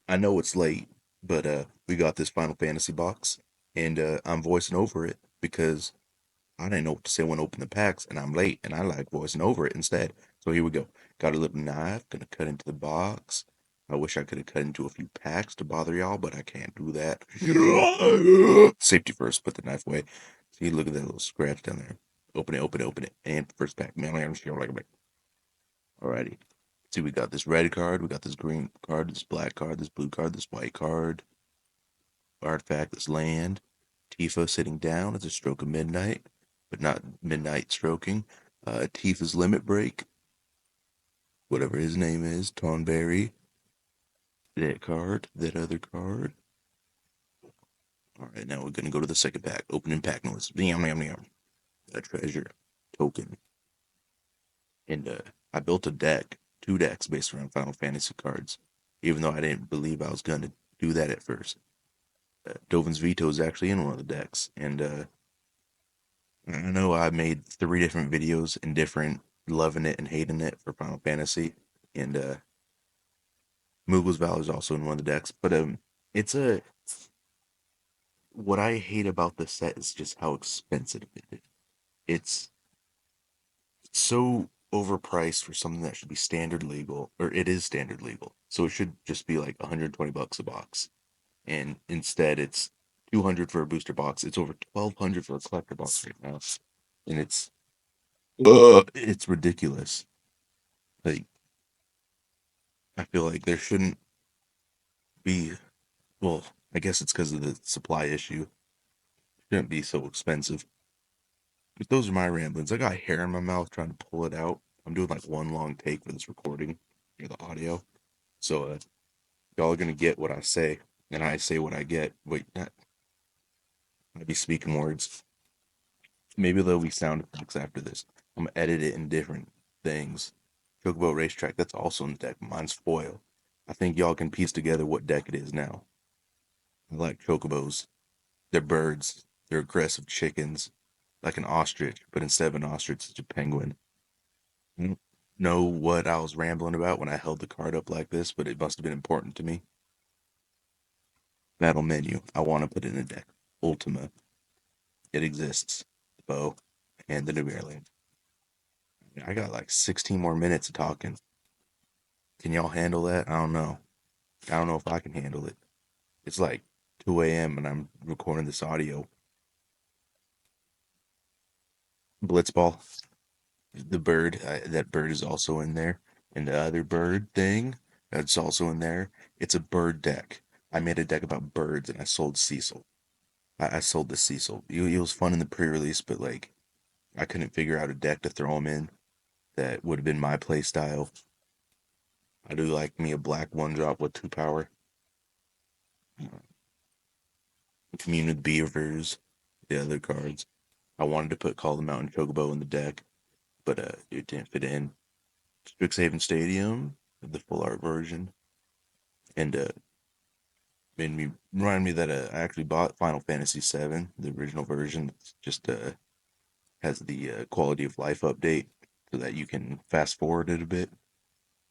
I know it's late, but we got this Final Fantasy box, and I'm voicing over it because I didn't know what to say when I opened the packs, and I'm late, and I like voicing over it instead. So here we go. Got a little knife, gonna cut into the box. I wish I could have cut into a few packs to bother y'all, but I can't do that. Safety first, put the knife away. See, look at that little scratch down there. Open it, open it, open it. And first pack. Alrighty. See, we got this red card, we got this green card, this black card, this blue card, this white card. Artifact, this land. Tifa sitting down. It's a stroke of midnight, but not midnight stroking. Tifa's limit break, whatever his name is, Tonberry. That card, that other card. All right, now we're gonna go to the second pack. Opening pack noise. Yum yum yum. A treasure token, and I built a deck, two decks based around Final Fantasy cards, even though I didn't believe I was gonna do that at first. Dovin's Veto is actually in one of the decks, and I know I made three different videos in different loving it and hating it for Final Fantasy, and Moogle's Valor is also in one of the decks. But it's a what I hate about the set is just how expensive it is. It's so overpriced for something that should be standard legal, or it is standard legal, so it should just be like 120 bucks a box, and instead it's 200 for a booster box. It's over 1200 for a collector box right now, and it's ridiculous. Like I feel like there shouldn't be, well, I guess it's because of the supply issue. It shouldn't be so expensive. But those are my ramblings. I got hair in my mouth trying to pull it out. I'm doing like one long take for this recording, hear the audio. So y'all are gonna get what I say, and I say what I get. Wait, I be speaking words. Maybe there'll be sound effects after this. I'm gonna edit it in different things. Chocobo Racetrack, that's also in the deck. Mine's foil. I think y'all can piece together what deck it is now. I like chocobos. They're birds. They're aggressive chickens, like an ostrich, but instead of an ostrich, it's a penguin. I don't know what I was rambling about when I held the card up like this, but it must have been important to me. Battle menu. I want to put it in a deck. Ultima. It exists. The bow and the new airland. I got like 16 more minutes of talking. Can y'all handle that? I don't know. I don't know if I can handle it. It's like 2 a.m. and I'm recording this audio. Blitzball. The bird, that bird is also in there, and the other bird thing that's also in there. It's a bird deck. I made a deck about birds, and I sold Cecil. I sold the Cecil. It was fun in the pre-release, but like I couldn't figure out a deck to throw him in that would have been my play style. I do like me a black one drop with 2 power. Commune with Beavers, the other cards. I wanted to put Call the Mountain Chocobo in the deck, but it didn't fit in. Strixhaven Stadium, the full art version, and made me remind me that I actually bought Final Fantasy VII, the original version. It's just has the quality of life update so that you can fast forward it a bit,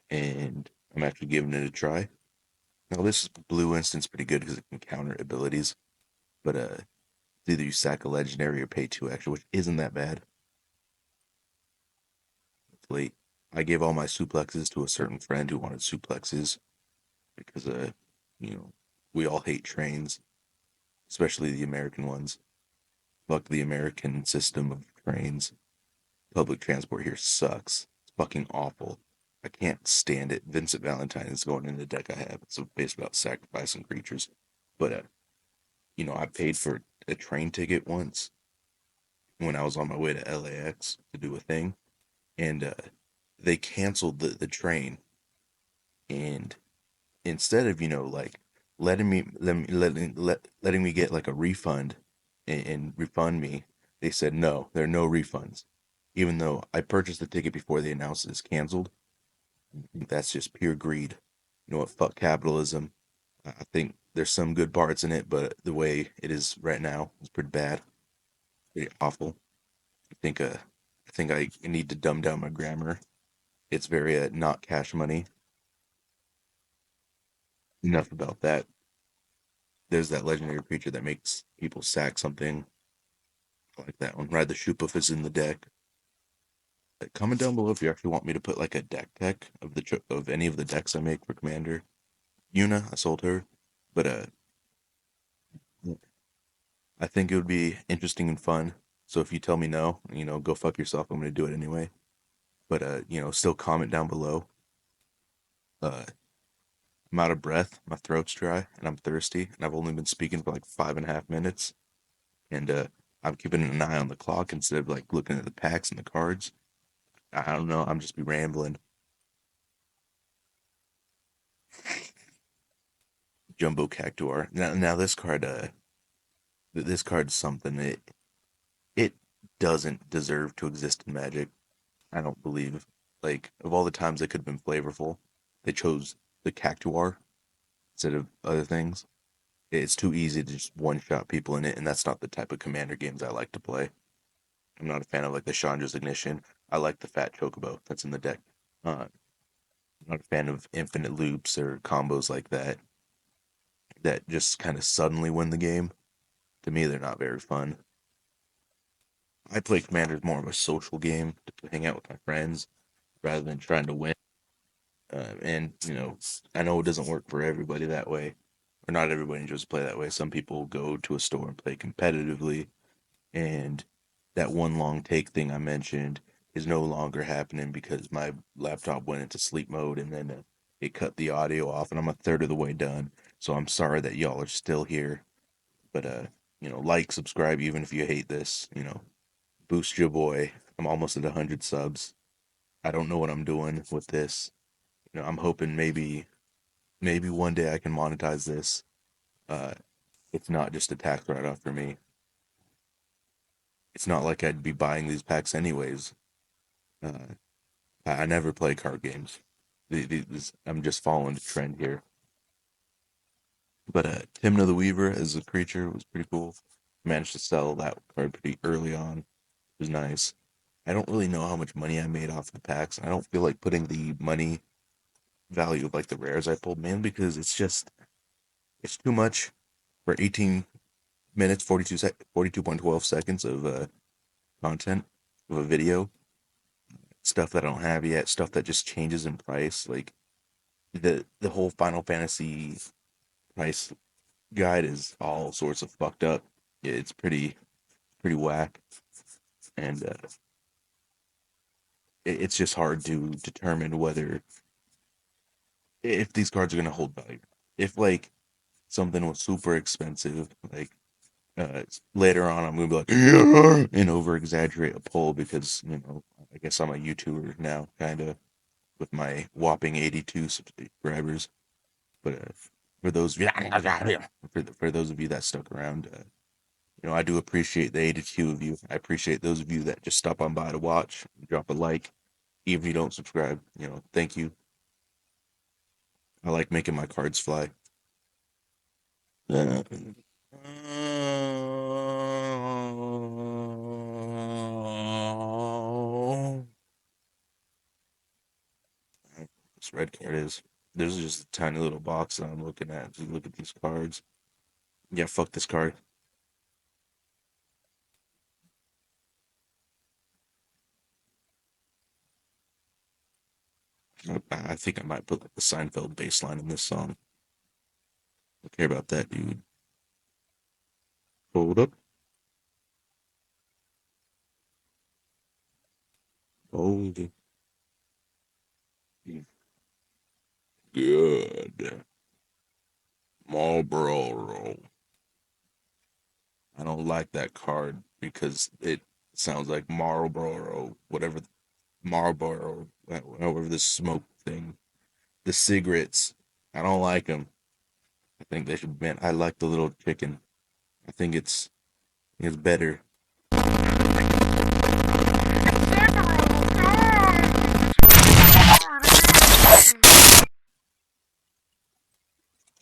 and I'm actually giving it a try. Now this blue instance pretty good because it can counter abilities, but it's either you sack a legendary or pay 2 extra, which isn't that bad. It's late. I gave all my suplexes to a certain friend who wanted suplexes because you know, we all hate trains, especially the American ones. Fuck the American system of trains. Public transport here sucks. It's fucking awful. I can't stand it. Vincent Valentine is going in the deck I have. It's a base about sacrificing creatures. But I paid for a train ticket once when I was on my way to LAX to do a thing, and they canceled the train. And instead of like letting me get like a refund and refund me, they said no, there are no refunds, even though I purchased the ticket before they announced it's canceled. That's just pure greed. You know what? Fuck capitalism. I think there's some good parts in it, but the way it is right now is pretty bad, pretty awful. I think I need to dumb down my grammar. It's very not cash money. enough about that. There's that legendary creature that makes people sack something. I like that one. Ride the Shoopuf is in the deck. Comment down below if you actually want me to put like a deck pick of of any of the decks I make for Commander. Yuna, I sold her, but I think it would be interesting and fun. So if you tell me no, go fuck yourself. I'm gonna do it anyway. But still comment down below. Uh, I'm out of breath, my throat's dry, and I'm thirsty, and I've only been speaking for like 5.5 minutes, and I'm keeping an eye on the clock instead of like looking at the packs and the cards. I don't know. I'm just be rambling. Jumbo Cactuar. Now this card's something. It doesn't deserve to exist in Magic. I don't believe. Like of all the times it could have been flavorful, they chose the Cactuar instead of other things. It's too easy to just one shot people in it, and that's not the type of Commander games I like to play. I'm not a fan of like the Chandra's Ignition. I like the Fat Chocobo that's in the deck. I'm not a fan of infinite loops or combos like that just kind of suddenly win the game. To me, they're not very fun. I play Commander as more of a social game to hang out with my friends rather than trying to win. And I know it doesn't work for everybody that way, or not everybody enjoys to play that way. Some people go to a store and play competitively, and that one long take thing I mentioned is no longer happening because my laptop went into sleep mode and then it cut the audio off, and I'm a third of the way done. So I'm sorry that y'all are still here, but like, subscribe, even if you hate this. Boost your boy. I'm almost at 100 subs. I don't know what I'm doing with this. I'm hoping maybe one day I can monetize this. Uh, it's not just a tax write-off for me. It's not like I'd be buying these packs anyways. Uh, I never play card games. I'm just following the trend here. But Timna the Weaver as a creature was pretty cool. Managed to sell that card pretty early on. It was nice. I don't really know how much money I made off the packs. I don't feel like putting the money value of like the rares I pulled, man, because it's too much for 18 minutes, 42.12 seconds of content of a video. Stuff that I don't have yet, stuff that just changes in price. Like the whole Final Fantasy price guide is all sorts of fucked up. It's pretty whack, and it's just hard to determine whether if these cards are gonna hold value. If like something was super expensive, like later on, I'm gonna be like, "Yeah," and over exaggerate a pull because I guess I'm a YouTuber now, kind of with my whopping 82 subscribers. But for those for those of you that stuck around, I do appreciate the 82 of you. I appreciate those of you that just stop on by to watch, drop a like, even if you don't subscribe. Thank you. I like making my cards fly. This red card is. There's just a tiny little box that I'm looking at. Just look at these cards. Yeah, fuck this card. I think I might put like the Seinfeld bass line in this song. Don't care about that, dude. Hold up. Hold it. Good. Marlboro. I don't like that card because it sounds like Marlboro, whatever Marlboro, however the smoke thing, the cigarettes. I don't like them. I think they should ban. I like the little chicken. I think it's better.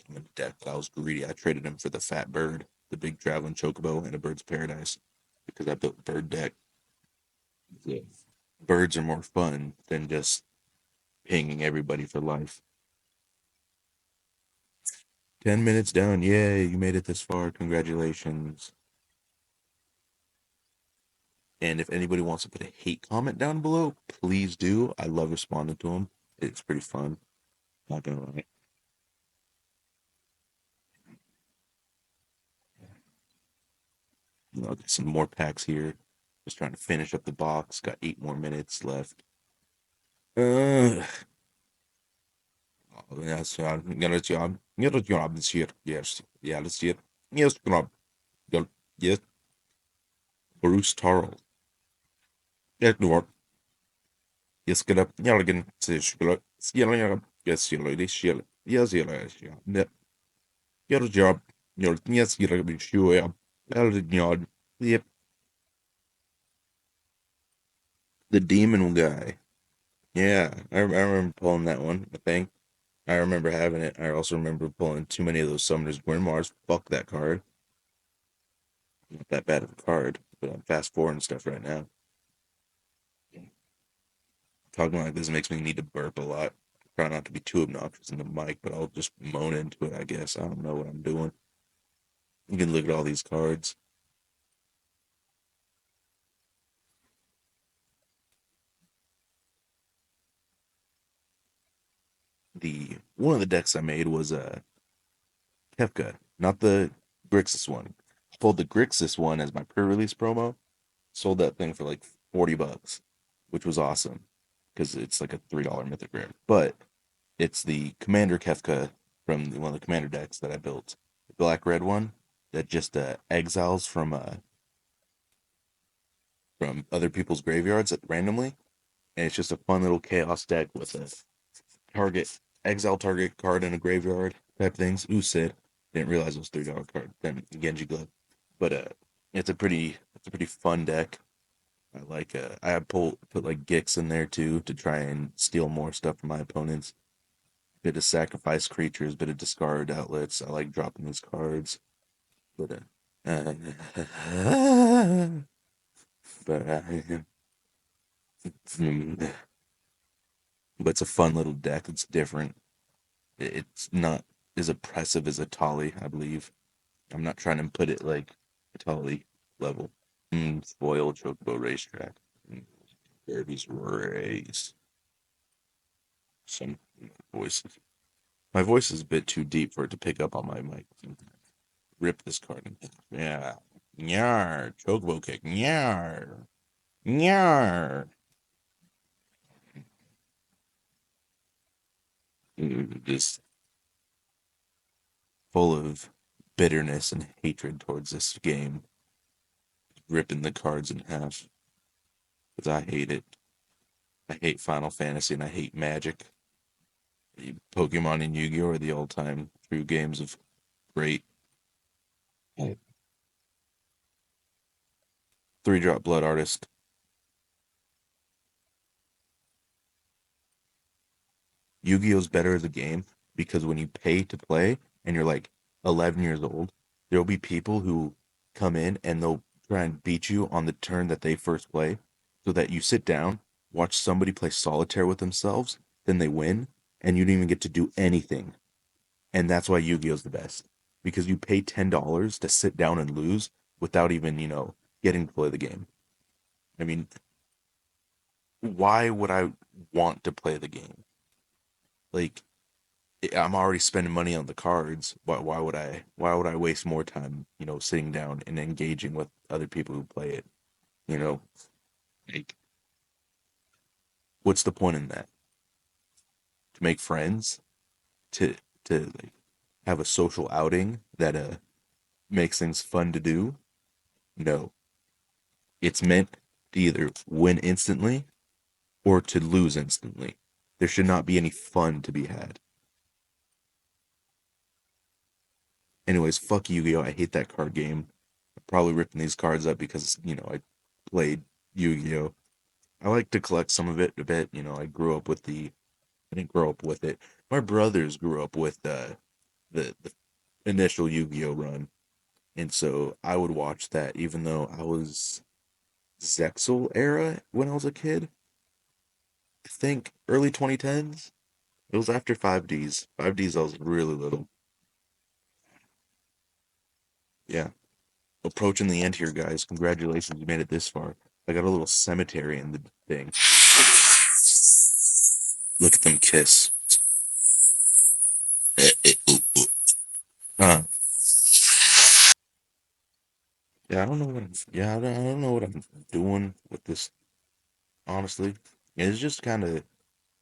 I'm in deck. I was greedy. I traded him for the fat bird, the big traveling chocobo, and a bird's paradise because I built bird deck. Yeah. Birds are more fun than just pinging everybody for life. 10 minutes down. Yay, you made it this far. Congratulations. And if anybody wants to put a hate comment down below, please do. I love responding to them. It's pretty fun. Not gonna lie. Get some more packs here. Just trying to finish up the box. Got 8 more minutes left. Yes, Get job this year. Yes, yeah, this year. Yes, job. Yes, Bruce Tarl. Yes, Lord. Yes, get up. Y'all again. Yes, yes, yes, yes, your job. Yes, you're be sure. Yep, the demon guy. Yeah, I remember pulling that one. I think I remember having it. I also remember pulling too many of those summoners. Gwyn Mars. Fuck that card. Not that bad of a card, but I'm fast forwarding stuff right now. Talking like this makes me need to burp a lot. Try not to be too obnoxious in the mic, but I'll just moan into it, I guess. I don't know what I'm doing. You can look at all these cards. The one of the decks I made was Kefka, not the Grixis one. I pulled the Grixis one as my pre-release promo. Sold that thing for like $40, which was awesome because it's like a $3 mythic rare. But it's the Commander Kefka from one of the Commander decks that I built, the black red one that just exiles from other people's graveyards randomly, and it's just a fun little chaos deck with a target exile target card in a graveyard type things. Ooh, Sid. Didn't realize it was $3 card. Then Genji Glove. But it's a pretty fun deck. I like I put like Gix in there too to try and steal more stuff from my opponents. Bit of sacrifice creatures, bit of discard outlets. I like dropping these cards. But uh, but but it's a fun little deck. It's different. It's not as oppressive as a Tali, I believe. I'm not trying to put it like a Tali level. Spoil Chocobo racetrack. Derby's race. Some voices. My voice is a bit too deep for it to pick up on my mic. Rip this card. Yeah. Nyar. Chocobo kick. Nyar. Nyar. Just full of bitterness and hatred towards this game. Ripping the cards in half. Because I hate it. I hate Final Fantasy and I hate Magic. Pokemon and Yu-Gi-Oh! Are the all-time true games of great. 3-drop Blood Artist. Yu-Gi-Oh's better as a game because when you pay to play and you're like 11 years old, there'll be people who come in and they'll try and beat you on the turn that they first play so that you sit down, watch somebody play solitaire with themselves, then they win, and you don't even get to do anything. And that's why Yu-Gi-Oh's the best because you pay $10 to sit down and lose without even, getting to play the game. I mean, why would I want to play the game? Like, I'm already spending money on the cards. Why would I waste more time, sitting down and engaging with other people who play it? You know, like what's the point in that? To make friends, to like have a social outing that makes things fun to do? No. It's meant to either win instantly or to lose instantly. There should not be any fun to be had. Anyways, fuck Yu-Gi-Oh! I hate that card game. I'm probably ripping these cards up because, I played Yu-Gi-Oh! I like to collect some of it a bit. I didn't grow up with it. My brothers grew up with the initial Yu-Gi-Oh! Run. And so I would watch that even though I was Zexal era when I was a kid. I think early 2010s. It was after 5Ds. 5Ds I was really little. Yeah. Approaching the end here, guys. Congratulations, you made it this far. I got a little cemetery in the thing. Look at them kiss. Uh, yeah, I don't know what I don't know what I'm doing with this, honestly. It's just kind of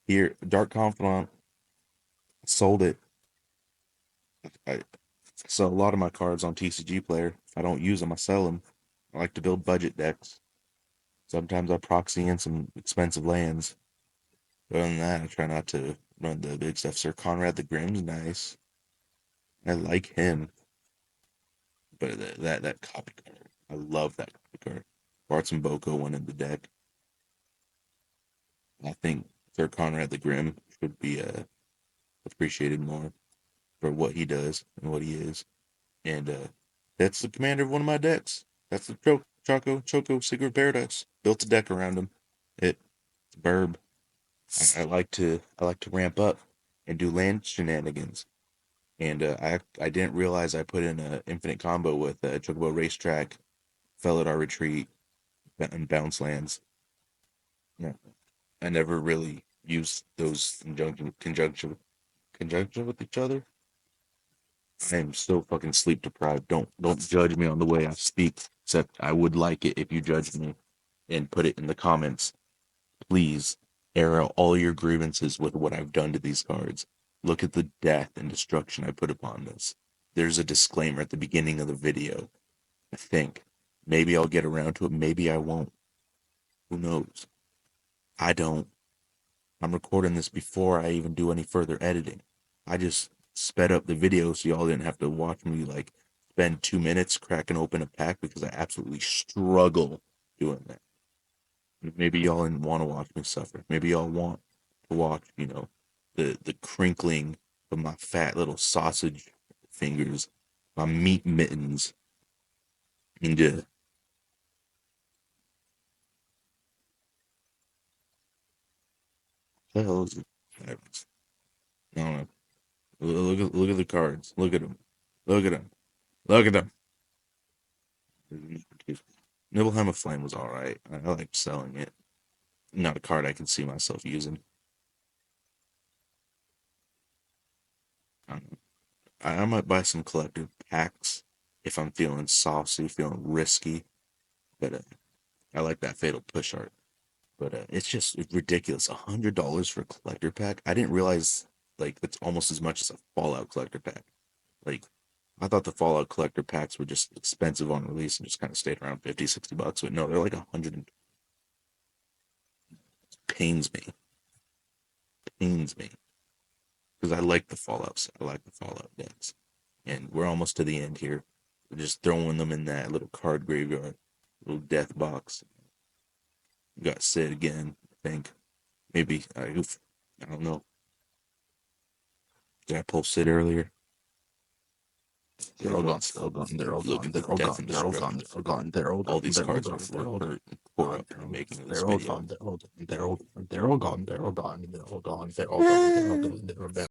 here. Dark Confidant sold it. I sell a lot of my cards on TCG Player. If I don't use them, I sell them. I like to build budget decks. Sometimes I proxy in some expensive lands. But other than that, I try not to run the big stuff. Sir Conrad the Grim's nice. I like him. But that copy card, I love that copy card. Bart's and Boko one in the deck. I think Sir Conrad the Grim should be appreciated more for what he does and what he is. And that's the commander of one of my decks. That's the Choco Secret Paradise. Built a deck around him. It's Burb. I like to ramp up and do land shenanigans. And I didn't realize I put in an infinite combo with Chocobo Racetrack, Fell at Our Retreat, and Bounce Lands. Yeah, I never really used those in conjunction with each other. I am so fucking sleep deprived. Don't judge me on the way I speak. Except I would like it if you judged me and put it in the comments. Please air out all your grievances with what I've done to these cards. Look at the death and destruction I put upon this. There's a disclaimer at the beginning of the video. I think. Maybe I'll get around to it. Maybe I won't. Who knows? I don't. I'm recording this before I even do any further editing. I just sped up the video so y'all didn't have to watch me like spend 2 minutes cracking open a pack because I absolutely struggle doing that. Maybe y'all didn't want to watch me suffer. Maybe y'all want to watch, the crinkling of my fat little sausage fingers, my meat mittens, and the hell is it? I don't know. Look at the cards. Look at them. Look at them. Look at them. Nibelheim of Flame was all right. I like selling it. Not a card I can see myself using. I don't know. I might buy some collector packs if I'm feeling saucy, feeling risky. But I like that Fatal Push art. But it's ridiculous. $100 for a collector pack. I didn't realize like it's almost as much as a Fallout collector pack. Like I thought the Fallout collector packs were just expensive on release and just kind of stayed around 50, $60. But no, they're like 100. Pains me. Pains me. Because I like the Fallouts. I like the Fallout decks. And we're almost to the end here. We're just throwing them in that little card graveyard, little death box. We got Sid again, I think. Maybe I don't know. Did I pull Sid earlier? They're all gone. They're all gone. They're all Look gone. at the They're all death gone. and They're all gone. destruction. They're all gone. They're all gone. All these They're all cards gone. are They're all hurt gone. and tore up in the making of this They're all video. gone. They're all gone. They're all gone. They're all gone. They're all gone. They're all gone. They're all gone. They're all gone.